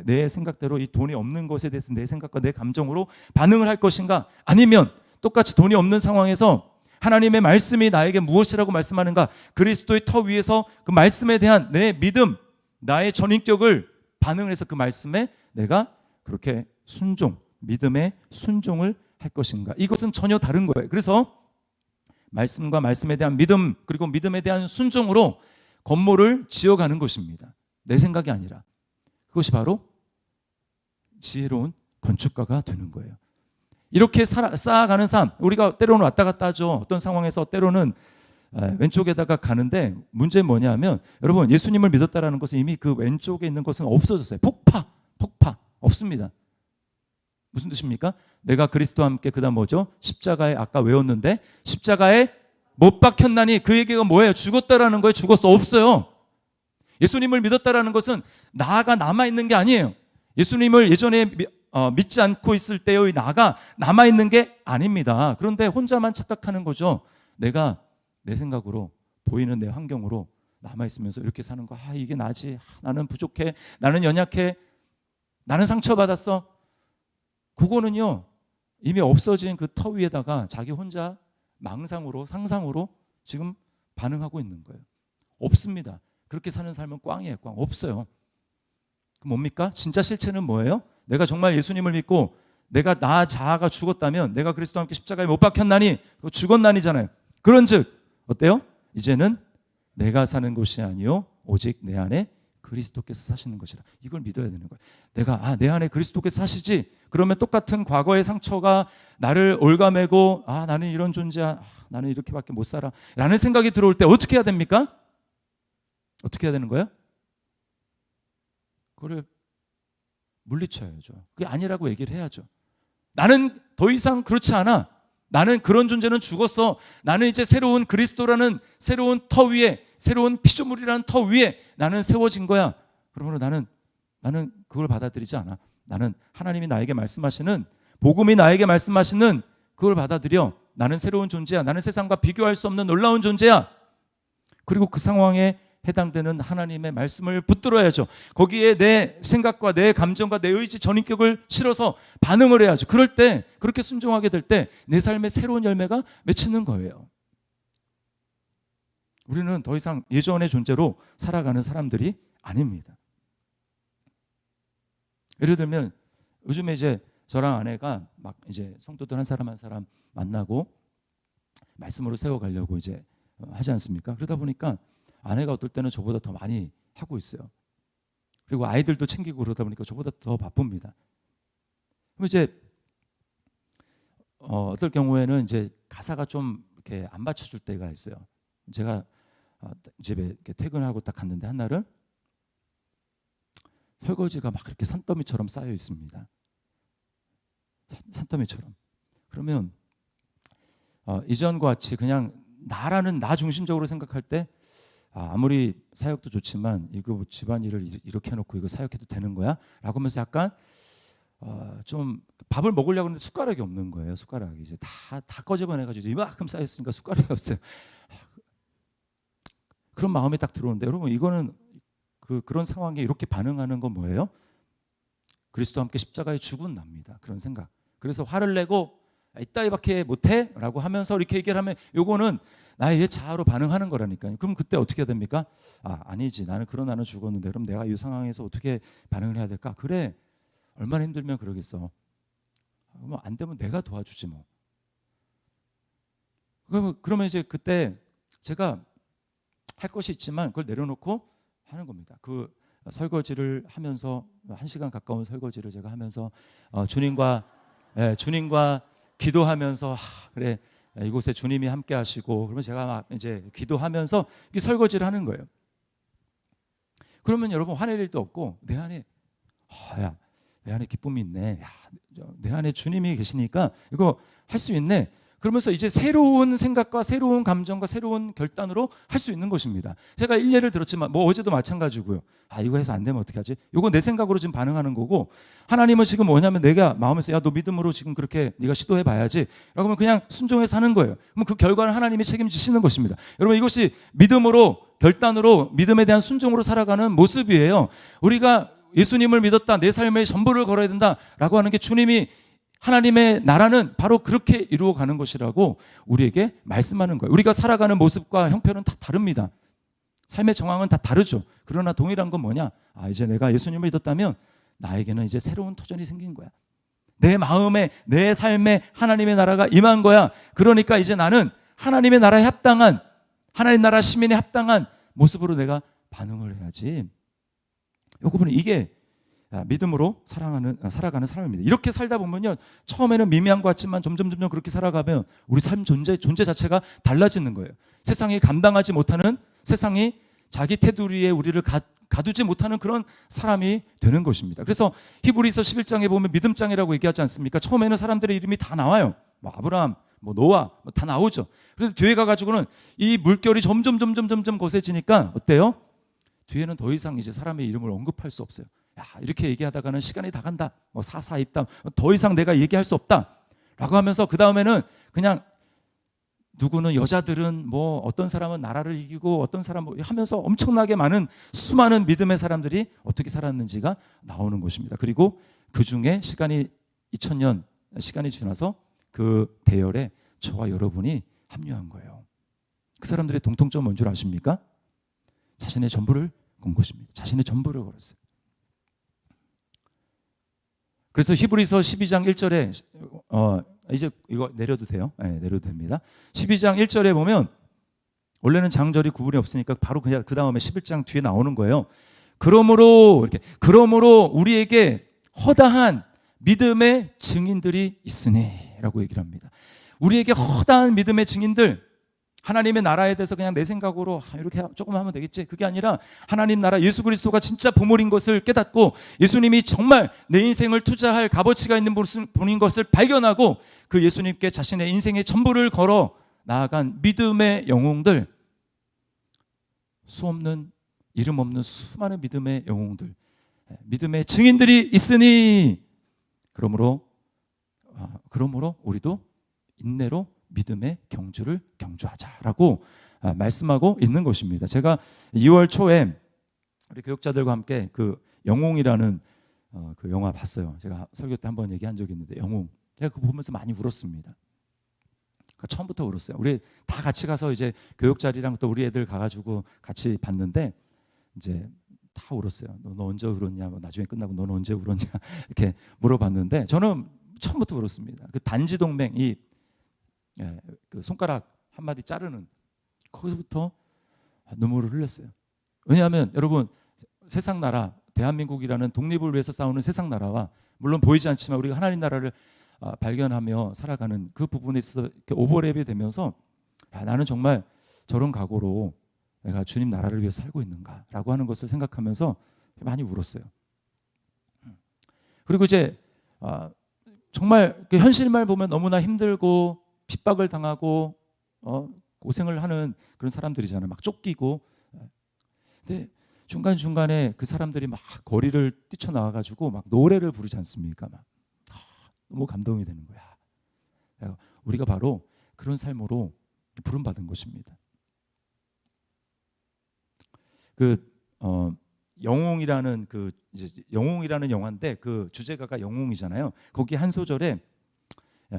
Speaker 1: 내 생각대로 이 돈이 없는 것에 대해서 내 생각과 내 감정으로 반응을 할 것인가? 아니면 똑같이 돈이 없는 상황에서 하나님의 말씀이 나에게 무엇이라고 말씀하는가? 그리스도의 터 위에서 그 말씀에 대한 내 믿음, 나의 전인격을 반응을 해서 그 말씀에 내가 그렇게 믿음의 순종을 할 것인가? 이것은 전혀 다른 거예요. 그래서 말씀과 말씀에 대한 믿음, 그리고 믿음에 대한 순종으로 건물을 지어가는 것입니다. 내 생각이 아니라. 그것이 바로 지혜로운 건축가가 되는 거예요. 이렇게 쌓아가는 삶, 우리가 때로는 왔다 갔다 하죠. 어떤 상황에서 때로는 왼쪽에다가 가는데 문제는 뭐냐면 여러분, 예수님을 믿었다라는 것은 이미 그 왼쪽에 있는 것은 없어졌어요. 폭파 없습니다. 무슨 뜻입니까? 내가 그리스도와 함께 그다음 뭐죠? 십자가에 아까 외웠는데 십자가에 못 박혔나니 그 얘기가 뭐예요? 죽었다라는 거예요? 죽었어? 없어요. 예수님을 믿었다라는 것은 나가 남아있는 게 아니에요. 예수님을 예전에 믿지 않고 있을 때의 나가 남아있는 게 아닙니다. 그런데 혼자만 착각하는 거죠. 내가 내 생각으로 보이는 내 환경으로 남아있으면서 이렇게 사는 거. 이게 나지. 나는 부족해. 나는 연약해. 나는 상처받았어. 그거는요 이미 없어진 그 터 위에다가 자기 혼자 망상으로 상상으로 지금 반응하고 있는 거예요. 없습니다. 그렇게 사는 삶은 꽝이에요. 꽝. 없어요. 그럼 뭡니까? 진짜 실체는 뭐예요? 내가 정말 예수님을 믿고 내가 나 자아가 죽었다면 내가 그리스도와 함께 십자가에 못 박혔나니 그거 죽었나니잖아요. 그런즉 어때요? 이제는 내가 사는 것이 아니요 오직 내 안에 그리스도께서 사시는 것이라. 이걸 믿어야 되는 거예요. 내가 내 안에 그리스도께서 사시지. 그러면 똑같은 과거의 상처가 나를 올가매고 나는 이런 존재야. 나는 이렇게밖에 못 살아. 라는 생각이 들어올 때 어떻게 해야 됩니까? 어떻게 해야 되는 거예요? 그걸 물리쳐야죠. 그게 아니라고 얘기를 해야죠. 나는 더 이상 그렇지 않아. 나는 그런 존재는 죽었어. 나는 이제 새로운 그리스도라는 새로운 터 위에, 새로운 피조물이라는 터 위에 나는 세워진 거야. 그러므로 나는 그걸 받아들이지 않아. 나는 하나님이 나에게 말씀하시는, 복음이 나에게 말씀하시는 그걸 받아들여. 나는 새로운 존재야. 나는 세상과 비교할 수 없는 놀라운 존재야. 그리고 그 상황에 해당되는 하나님의 말씀을 붙들어야죠. 거기에 내 생각과 내 감정과 내 의지 전인격을 실어서 반응을 해야죠. 그럴 때, 그렇게 순종하게 될 때 내 삶에 새로운 열매가 맺히는 거예요. 우리는 더 이상 예전의 존재로 살아가는 사람들이 아닙니다. 예를 들면 요즘에 이제 저랑 아내가 막 이제 성도들 한 사람 만나고 말씀으로 세워가려고 이제 하지 않습니까? 그러다 보니까 아내가 어떨 때는 저보다 더 많이 하고 있어요. 그리고 아이들도 챙기고 그러다 보니까 저보다 더 바쁩니다. 그럼 이제 어떨 경우에는 이제 가사가 좀 이렇게 안 받쳐줄 때가 있어요. 제가 집에 이렇게 퇴근하고 딱 갔는데 한 날은 설거지가 막 그렇게 산더미처럼 쌓여 있습니다. 산더미처럼. 그러면 이전과 같이 그냥 나라는 나 중심적으로 생각할 때 아무리 사역도 좋지만 이거 뭐 집안일을 이렇게 해놓고 이거 사역해도 되는 거야? 라고 하면서 약간 좀 밥을 먹으려고 하는데 숟가락이 없는 거예요. 숟가락이 이제 다 꺼집어내가지고 이만큼 쌓였으니까 숟가락이 없어요. 그런 마음이 딱 들어오는데 여러분 이거는 그런 상황에 이렇게 반응하는 건 뭐예요? 그리스도와 함께 십자가에 죽은 납니다. 그런 생각. 그래서 화를 내고 이따위밖에 못해? 라고 하면서 이렇게 얘기를 하면 요거는 나의 옛 자아로 반응하는 거라니까요. 그럼 그때 어떻게 해야 됩니까? 아니지. 나는 죽었는데 그럼 내가 이 상황에서 어떻게 반응을 해야 될까? 그래. 얼마나 힘들면 그러겠어. 그러면 안 되면 내가 도와주지 뭐. 그러면 이제 그때 제가 할 것이 있지만 그걸 내려놓고 하는 겁니다. 그 설거지를 하면서 1시간 가까운 설거지를 제가 하면서 주님과 기도하면서 그래 이곳에 주님이 함께 하시고 그러면 제가 막 이제 기도하면서 이 설거지를 하는 거예요. 그러면 여러분 화낼 일도 없고 내 안에 내 안에 기쁨이 있네. 내 안에 주님이 계시니까 이거 할 수 있네. 그러면서 이제 새로운 생각과 새로운 감정과 새로운 결단으로 할 수 있는 것입니다. 제가 일례를 들었지만 뭐 어제도 마찬가지고요. 이거 해서 안 되면 어떻게 하지? 이거 내 생각으로 지금 반응하는 거고 하나님은 지금 뭐냐면 내가 마음에서 너 믿음으로 지금 그렇게 네가 시도해 봐야지 라고 하면 그냥 순종해서 하는 거예요. 그럼 그 결과는 하나님이 책임지시는 것입니다. 여러분 이것이 믿음으로 결단으로 믿음에 대한 순종으로 살아가는 모습이에요. 우리가 예수님을 믿었다. 내 삶에 전부를 걸어야 된다라고 하는 게 주님이 하나님의 나라는 바로 그렇게 이루어가는 것이라고 우리에게 말씀하는 거예요. 우리가 살아가는 모습과 형편은 다 다릅니다. 삶의 정황은 다 다르죠. 그러나 동일한 건 뭐냐? 이제 내가 예수님을 믿었다면 나에게는 이제 새로운 터전이 생긴 거야. 내 마음에 내 삶에 하나님의 나라가 임한 거야. 그러니까 이제 나는 하나님의 나라에 합당한 하나님 나라 시민에 합당한 모습으로 내가 반응을 해야지. 여러분 이게 믿음으로 살아가는 사람입니다. 이렇게 살다 보면요, 처음에는 미미한 것 같지만 점점 그렇게 살아가면 우리 삶 존재 자체가 달라지는 거예요. 세상이 감당하지 못하는, 세상이 자기 테두리에 우리를 가두지 못하는 그런 사람이 되는 것입니다. 그래서 히브리서 11장에 보면 믿음장이라고 얘기하지 않습니까? 처음에는 사람들의 이름이 다 나와요. 뭐 아브라함, 뭐 노아, 다 나오죠. 그런데 뒤에 가가지고는 이 물결이 점점 거세지니까 어때요? 뒤에는 더 이상 이제 사람의 이름을 언급할 수 없어요. 이렇게 얘기하다가는 시간이 다 간다. 뭐 사사입담. 더 이상 내가 얘기할 수 없다. 라고 하면서 그 다음에는 그냥 누구는 여자들은 뭐 어떤 사람은 나라를 이기고 어떤 사람 뭐 하면서 엄청나게 많은 수많은 믿음의 사람들이 어떻게 살았는지가 나오는 것입니다. 그리고 그 중에 2000년 시간이 지나서 그 대열에 저와 여러분이 합류한 거예요. 그 사람들의 공통점은 뭔 줄 아십니까? 자신의 전부를 건 것입니다. 자신의 전부를 걸었어요. 그래서 히브리서 12장 1절에 이제 이거 내려도 돼요? 네, 내려도 됩니다. 12장 1절에 보면 원래는 장절이 구분이 없으니까 바로 그냥 그 다음에 11장 뒤에 나오는 거예요. 그러므로 우리에게 허다한 믿음의 증인들이 있으니라고 얘기를 합니다. 우리에게 허다한 믿음의 증인들, 하나님의 나라에 대해서 그냥 내 생각으로 이렇게 조금 하면 되겠지, 그게 아니라 하나님 나라, 예수 그리스도가 진짜 보물인 것을 깨닫고 예수님이 정말 내 인생을 투자할 값어치가 있는 분인 것을 발견하고 그 예수님께 자신의 인생의 전부를 걸어 나아간 믿음의 영웅들, 수없는 이름 없는 수많은 믿음의 영웅들, 믿음의 증인들이 있으니 그러므로 우리도 인내로 믿음의 경주를 경주하자라고 말씀하고 있는 것입니다. 제가 2월 초에 우리 교육자들과 함께 그 영웅이라는 그 영화 봤어요. 제가 설교 때 한번 얘기한 적이 있는데 영웅. 제가 그거 보면서 많이 울었습니다. 그러니까 처음부터 울었어요. 우리 다 같이 가서 이제 교육자리랑 또 우리 애들 가가지고 같이 봤는데 이제 다 울었어요. 너 언제 울었냐? 뭐 나중에 끝나고 너는 언제 울었냐? 이렇게 물어봤는데 저는 처음부터 울었습니다. 그 단지 동맹 그 손가락 한 마디 자르는 거기서부터 눈물을 흘렸어요. 왜냐하면 여러분 세상 나라 대한민국이라는 독립을 위해서 싸우는 세상 나라와 물론 보이지 않지만 우리가 하나님 나라를 발견하며 살아가는 그 부분에 있어서 이렇게 오버랩이 되면서 나는 정말 저런 각오로 내가 주님 나라를 위해서 살고 있는가라고 하는 것을 생각하면서 많이 울었어요. 그리고 이제 정말 현실만 보면 너무나 힘들고 핍박을 당하고 고생을 하는 그런 사람들이잖아요. 막 쫓기고. 근데 중간중간에 그 사람들이 막 거리를 뛰쳐나와가지고 막 노래를 부르지 않습니까? 막 너무 감동이 되는 거야. 우리가 바로 그런 삶으로 부름받은 것입니다. 영웅이라는 영웅이라는 영화인데 그 주제가가 영웅이잖아요. 거기 한 소절에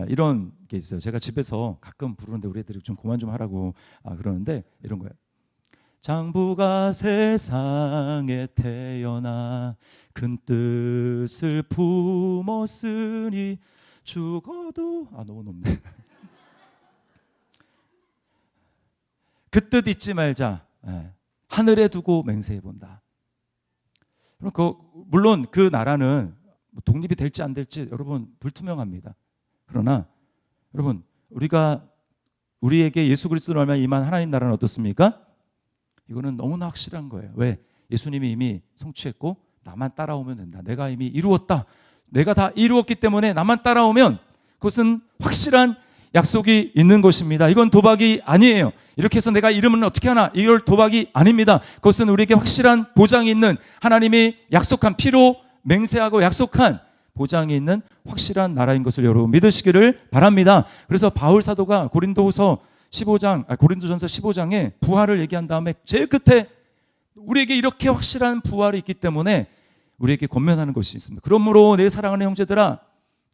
Speaker 1: 이런 게 있어요. 제가 집에서 가끔 부르는데 우리 애들이 좀 그만 좀 하라고 그러는데 이런 거예요. 장부가 세상에 태어나 큰 뜻을 품었으니 죽어도 너무 높네. 그 뜻 잊지 말자. 하늘에 두고 맹세해 본다. 물론 그 나라는 독립이 될지 안 될지 여러분 불투명합니다. 그러나 여러분 우리에게 예수 그리스도로 말미암아 임한 하나님 나라는 어떻습니까? 이거는 너무나 확실한 거예요. 왜? 예수님이 이미 성취했고 나만 따라오면 된다. 내가 이미 이루었다. 내가 다 이루었기 때문에 나만 따라오면 그것은 확실한 약속이 있는 것입니다. 이건 도박이 아니에요. 이렇게 해서 내가 이러면 어떻게 하나? 이걸 도박이 아닙니다. 그것은 우리에게 확실한 보장이 있는 하나님이 약속한 피로 맹세하고 약속한 보장이 있는 확실한 나라인 것을 여러분 믿으시기를 바랍니다. 그래서 바울 사도가 고린도전서 15장에 부활을 얘기한 다음에 제일 끝에 우리에게 이렇게 확실한 부활이 있기 때문에 우리에게 권면하는 것이 있습니다. 그러므로 내 사랑하는 형제들아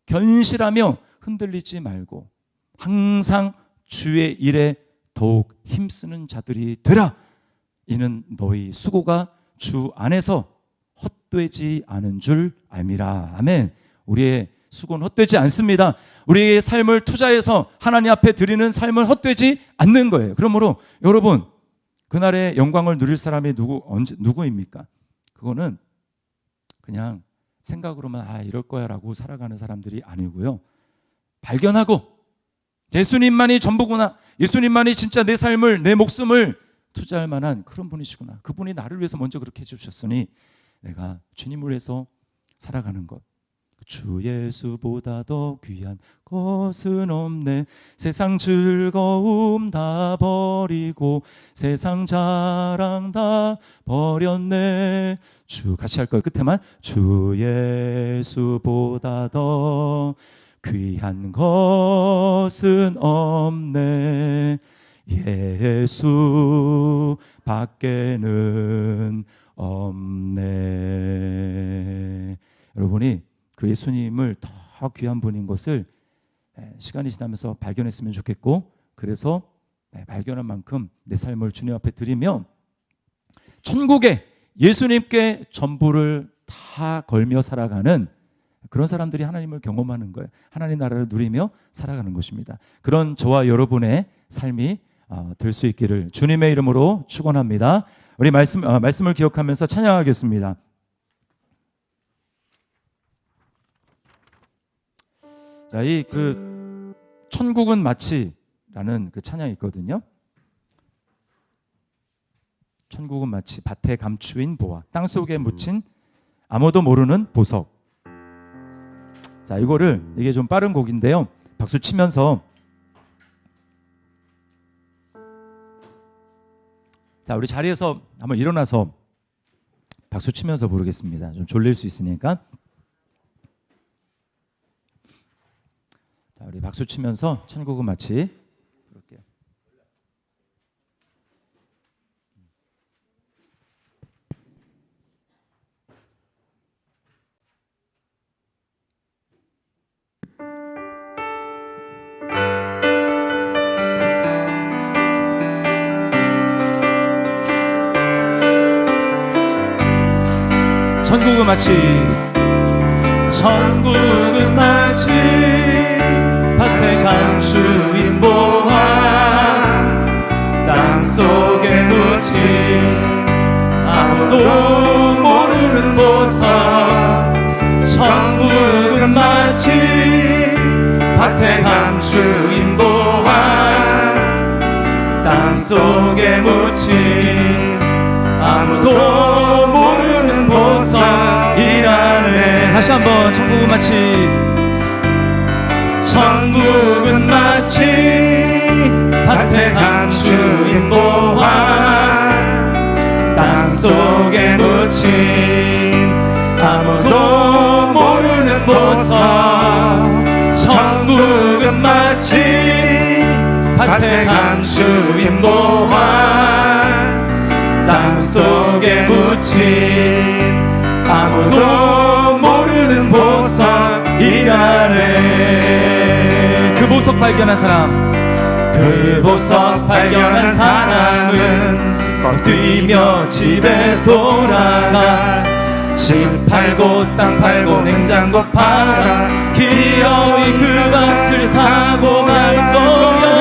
Speaker 1: 견실하며 흔들리지 말고 항상 주의 일에 더욱 힘쓰는 자들이 되라. 이는 너희 수고가 주 안에서 헛되지 않은 줄 알미라. 아멘. 우리의 수고는 헛되지 않습니다. 우리의 삶을 투자해서 하나님 앞에 드리는 삶은 헛되지 않는 거예요. 그러므로 여러분 그날의 영광을 누릴 사람이 누구입니까? 그거는 그냥 생각으로만 이럴 거야 라고 살아가는 사람들이 아니고요. 발견하고 예수님만이 전부구나. 예수님만이 진짜 내 삶을 내 목숨을 투자할 만한 그런 분이시구나. 그분이 나를 위해서 먼저 그렇게 해주셨으니 내가 주님을 위해서 살아가는 것. 주 예수보다 더 귀한 것은 없네. 세상 즐거움 다 버리고 세상 자랑 다 버렸네. 같이 할 거예요. 끝에만 주 예수보다 더 귀한 것은 없네. 예수 밖에는 없네. 여러분이 그 예수님을 더 귀한 분인 것을 시간이 지나면서 발견했으면 좋겠고, 그래서 발견한 만큼 내 삶을 주님 앞에 드리며 천국에 예수님께 전부를 다 걸며 살아가는 그런 사람들이 하나님을 경험하는 거예요. 하나님 나라를 누리며 살아가는 것입니다. 그런 저와 여러분의 삶이 될 수 있기를 주님의 이름으로 축원합니다. 우리 말씀을 기억하면서 찬양하겠습니다. 자, 이 천국은 마치라는 그 찬양이 있거든요. 천국은 마치 밭에 감추인 보화, 땅 속에 묻힌 아무도 모르는 보석. 자, 이게 좀 빠른 곡인데요. 박수 치면서 자, 우리 자리에서 한번 일어나서 박수 치면서 부르겠습니다. 좀 졸릴 수 있으니까. 자, 우리 박수 치면서 천국은 마치 부를게요. 천국은 마치 천국은 마치 밭에 감추인 보화 땅속에 묻힌 아무도 모르는 보석 천국은 마치 밭에 감추인 보화 땅속에 묻힌 아무도 모르는 보석이라네. 다시 한번 천국은 마치 천국은 마치 밭에 감추인 보화 땅속에 묻힌 아무도 모르는 보석 천국은 마치 밭에 감추인 보화 땅속에 묻힌 아무도 모르는 보석이라네. 그 보석 발견한 사람, 그 보석 발견한 사람은 뛰며 집에 돌아가 집 팔고 땅 팔고 냉장고 팔아 기어이 그 밭을 사고 말 거야.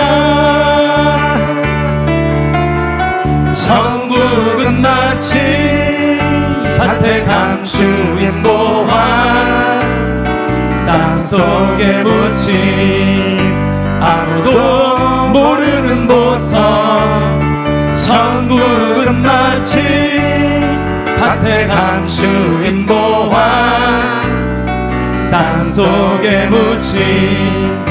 Speaker 1: 천국은 마치 밭에 감추인 보화 땅속에 묻힌 아무도 모르는 보석 천국은 마치 밭에 감추인 보화 땅속에 묻힌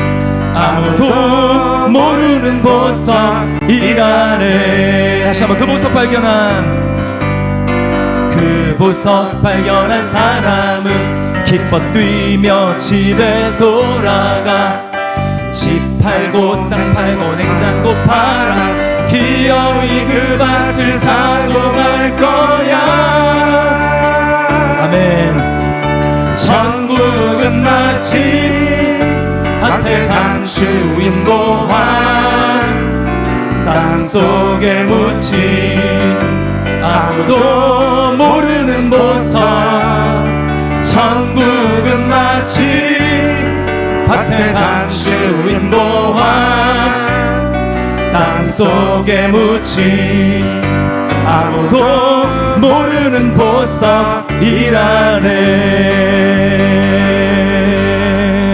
Speaker 1: 아무도 모르는 보석이라네. 다시 한번 그 보석 발견한 사람은 기뻐 뛰며 집에 돌아가 집 팔고 땅 팔고 냉장고 팔아 기어이 그 밭을 사고 말 거야. 아멘. 천국은 마치 밭에 감추인 보화 땅속에 묻힌 아무도 모르는 보석 천국은 마치 밭에 감추인 보화 땅속에 묻힌 아무도 모르는 보석이라네.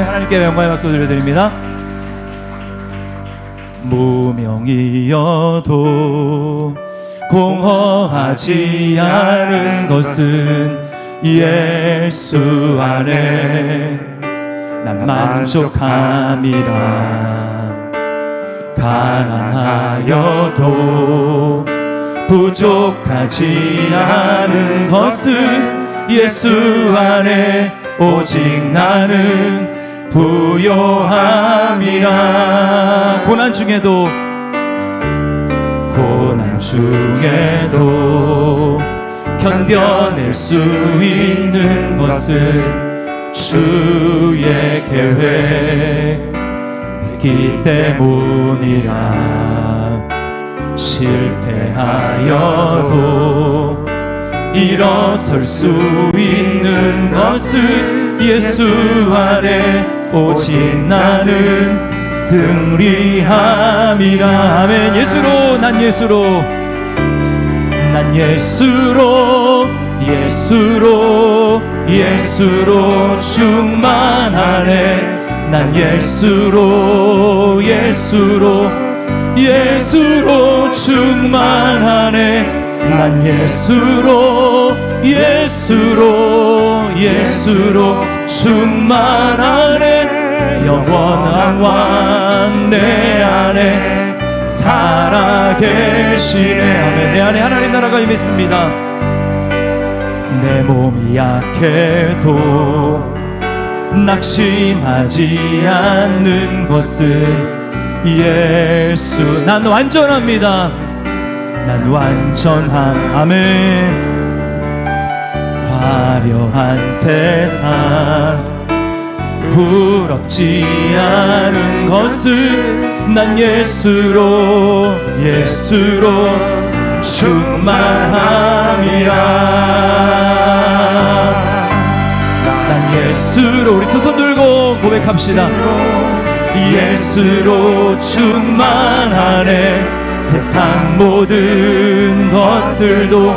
Speaker 1: 하나님께 영광의 박수 드려드립니다. 무명이어도 공허하지 않은 것은 예수 안에 난 만족함이라. 가난하여도 부족하지 않은 것은 예수 안에 오직 나는 부요함이라. 고난 중에도 견뎌낼 수 있는 것은 주의 계획 믿기 때문이라. 실패하여도 일어설 수 있는 것은 예수 안에 오직 나는 승리함이라. 아멘. 예수로 난 예수로 충만하네. 난 예수로 충만하네. 난 예수로 충만하네. 영원한 왕 내 안에 살아계시네. 아멘. 내 안에 하나님 나라가 임했습니다. 내 몸이 약해도 낙심하지 않는 것은 예수. 난 완전합니다. 난 완전함. 아멘. 화려한 세상 부럽지 않은 것을 난 예수로 충만함이라. 예수로 우리 두 손 들고 고백합시다. 예수로 충만하네. 세상 모든 것들도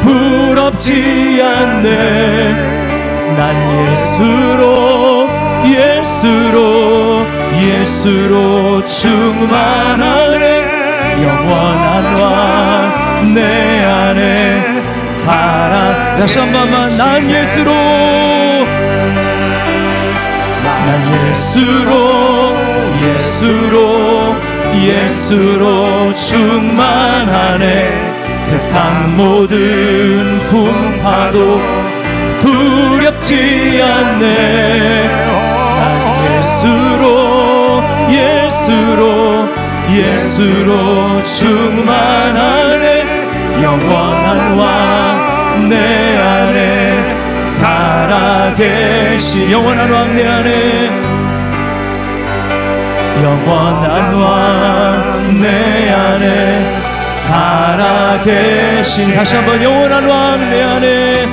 Speaker 1: 부럽지 않네. 난 예수로 충만하네. 영원한 왕 내 안에 살아. 다시 한 번만. 난 예수로 충만하네. 세상 모든 풍파도 두렵지 않네. 난 예수로 충만하네. 영원한 왕 내 안에 살아계시. 영원한 왕 내 안에, 영원한 왕 내 안에 살아계신. 다시 한번. 영원한 왕 내 안에,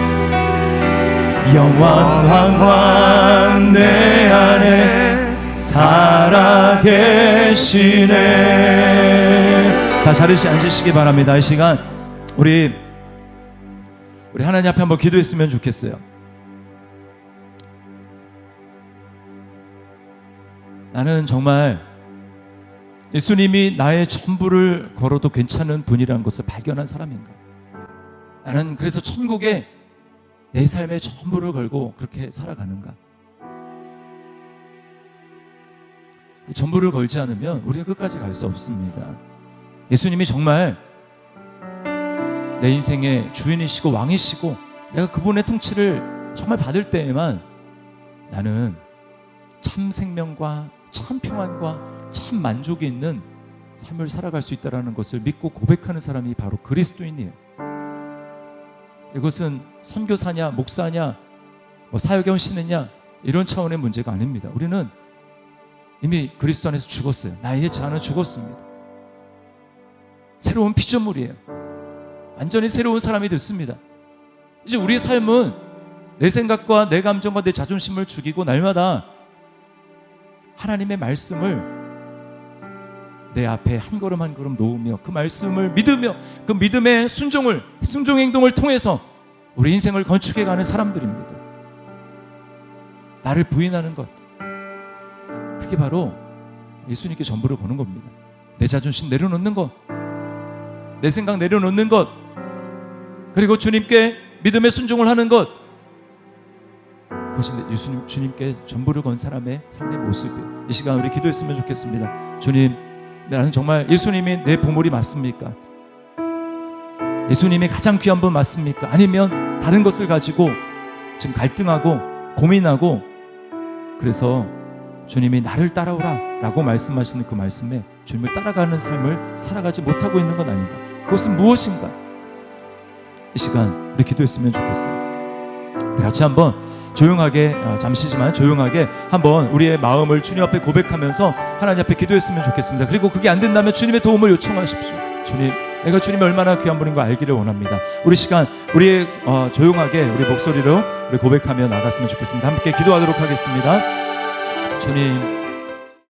Speaker 1: 영원한 왕 내 안에 살아계시네. 다 자리에 앉으시기 바랍니다. 이 시간 우리 하나님 앞에 한번 기도했으면 좋겠어요. 나는 정말 예수님이 나의 전부를 걸어도 괜찮은 분이라는 것을 발견한 사람인가? 나는 그래서 천국에 내 삶의 전부를 걸고 그렇게 살아가는가? 전부를 걸지 않으면 우리는 끝까지 갈 수 없습니다. 예수님이 정말 내 인생의 주인이시고 왕이시고 내가 그분의 통치를 정말 받을 때에만 나는 참 생명과 참 평안과 참 만족이 있는 삶을 살아갈 수 있다는 것을 믿고 고백하는 사람이 바로 그리스도인이에요. 이것은 선교사냐 목사냐 사역원 신느냐 이런 차원의 문제가 아닙니다. 우리는 이미 그리스도 안에서 죽었어요. 나의 옛 자아는 죽었습니다. 새로운 피조물이에요. 완전히 새로운 사람이 됐습니다. 이제 우리의 삶은 내 생각과 내 감정과 내 자존심을 죽이고 날마다 하나님의 말씀을 내 앞에 한 걸음 한 걸음 놓으며 그 말씀을 믿으며 그 믿음의 순종 행동을 통해서 우리 인생을 건축해가는 사람들입니다. 나를 부인하는 것, 그게 바로 예수님께 전부를 거는 겁니다. 내 자존심 내려놓는 것, 내 생각 내려놓는 것, 그리고 주님께 믿음의 순종을 하는 것, 그것이 주님께 전부를 건 사람의 삶의 모습이에요. 이 시간 우리 기도했으면 좋겠습니다. 주님, 나는 정말 예수님이 내 보물이 맞습니까? 예수님이 가장 귀한 분 맞습니까? 아니면 다른 것을 가지고 지금 갈등하고 고민하고, 그래서 주님이 나를 따라오라 라고 말씀하시는 그 말씀에 주님을 따라가는 삶을 살아가지 못하고 있는 건 아닌가? 그것은 무엇인가? 이 시간 우리 기도했으면 좋겠어요. 우리 같이 한번 조용하게, 잠시지만 조용하게 한번 우리의 마음을 주님 앞에 고백하면서 하나님 앞에 기도했으면 좋겠습니다. 그리고 그게 안 된다면 주님의 도움을 요청하십시오. 주님, 내가 주님이 얼마나 귀한 분인 걸 알기를 원합니다. 우리 시간 우리의 조용하게 우리 목소리로 우리 고백하며 나갔으면 좋겠습니다. 함께 기도하도록 하겠습니다. 주님,